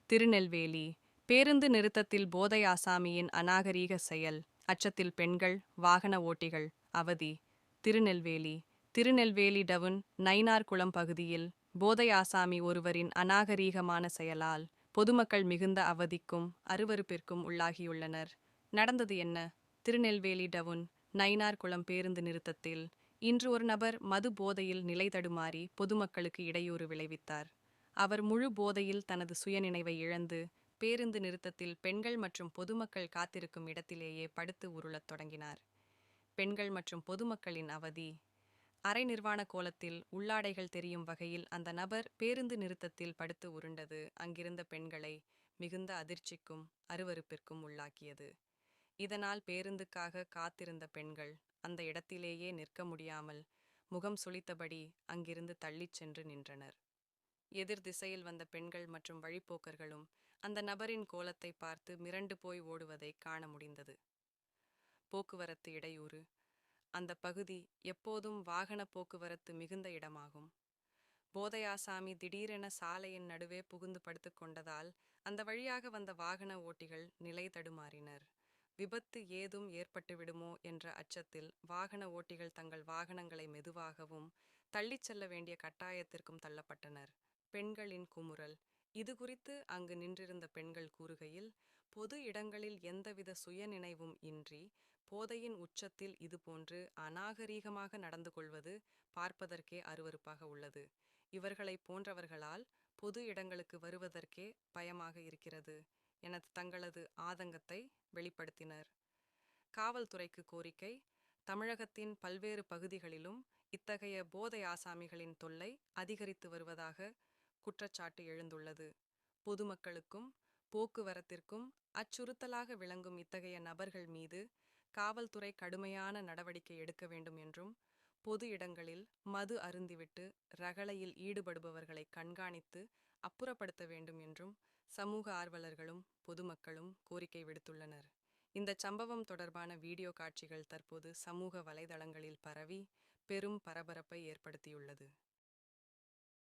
திருநெல்வேலி பேருந்து நிறுத்தத்தில் போதை ஆசாமியின் அநாகரீக செயல். அச்சத்தில் பெண்கள், வாகன ஓட்டிகள் அவதி. திருநெல்வேலி திருநெல்வேலி டவுன் நயினார்குளம் பகுதியில் போதை ஆசாமி ஒருவரின் அநாகரீகமான செயலால் பொதுமக்கள் மிகுந்த அவதிக்கும் அருவருப்பிற்கும் உள்ளாகியுள்ளனர். நடந்தது என்ன? திருநெல்வேலி டவுன் நயினார்குளம் பேருந்து நிறுத்தத்தில் இன்று ஒரு நபர் மது போதையில் நிலை தடுமாறி பொதுமக்களுக்கு இடையூறு விளைவித்தார். அவர் முழு போதையில் தனது சுயநினைவை இழந்து பேருந்து நிறுத்தத்தில் பெண்கள் மற்றும் பொதுமக்கள் காத்திருக்கும் இடத்திலேயே படுத்து உருளத் தொடங்கினார். பெண்கள் மற்றும் பொதுமக்களின் அவதி. அரை நிர்வாண கோலத்தில் உள்ளாடைகள் தெரியும் வகையில் அந்த நபர் பேருந்து நிறுத்தத்தில் படுத்து உருண்டது அங்கிருந்த பெண்களை மிகுந்த அதிர்ச்சிக்கும் அருவருப்பிற்கும் உள்ளாக்கியது. இதனால் பேருந்துக்காக காத்திருந்த பெண்கள் அந்த இடத்திலேயே நிற்க முடியாமல் முகம் சுளித்தபடி அங்கிருந்து தள்ளிச் சென்று நின்றனர். எதிர் திசையில் வந்த பெண்கள் மற்றும் வழிப்போக்கர்களும் அந்த நபரின் கோலத்தை பார்த்து மிரண்டு போய் ஓடுவதை காண முடிந்தது. போக்குவரத்து இடையூறு. அந்த பகுதி எப்போதும் வாகன போக்குவரத்து மிகுந்த இடமாகும். போதையாசாமி திடீரென சாலையின் நடுவே புகுந்து படுத்து கொண்டதால் அந்த வழியாக வந்த வாகன ஓட்டிகள் நிலை தடுமாறினர். விபத்து ஏதும் ஏற்பட்டுவிடுமோ என்ற அச்சத்தில் வாகன ஓட்டிகள் தங்கள் வாகனங்களை மெதுவாகவும் தள்ளிச் செல்ல வேண்டிய கட்டாயத்திற்கும் தள்ளப்பட்டனர். பெண்களின் குமுறல். இது குறித்து அங்கு நின்றிருந்த பெண்கள் கூறுகையில், பொது இடங்களில் எந்தவித சுயநினைவும் இன்றி போதையின் உச்சத்தில் இதுபோன்று அநாகரீகமாக நடந்து கொள்வது பார்ப்பதற்கே அருவருப்பாக உள்ளது. இவர்களை போன்றவர்களால் பொது இடங்களுக்கு வருவதற்கே பயமாக இருக்கிறது என தங்களது ஆதங்கத்தை வெளிப்படுத்தினர். காவல்துறைக்கு கோரிக்கை. தமிழகத்தின் பல்வேறு பகுதிகளிலும் இத்தகைய போதை ஆசாமிகளின் தொல்லை அதிகரித்து வருவதாக குற்றச்சாட்டு எழுந்துள்ளது. பொதுமக்களுக்கும் போக்குவரத்திற்கும் அச்சுறுத்தலாக விளங்கும் இத்தகைய நபர்கள் மீது காவல்துறை கடுமையான நடவடிக்கை எடுக்க வேண்டும் என்றும், பொது இடங்களில் மது அருந்திவிட்டு ரகளையில் ஈடுபடுபவர்களை கண்காணித்து அப்புறப்படுத்த வேண்டும் என்றும் சமூக ஆர்வலர்களும் பொதுமக்களும் கோரிக்கை விடுத்துள்ளனர். இந்த சம்பவம் தொடர்பான வீடியோ காட்சிகள் தற்போது சமூக வலைதளங்களில் பரவி பெரும் பரபரப்பை ஏற்படுத்தியுள்ளது.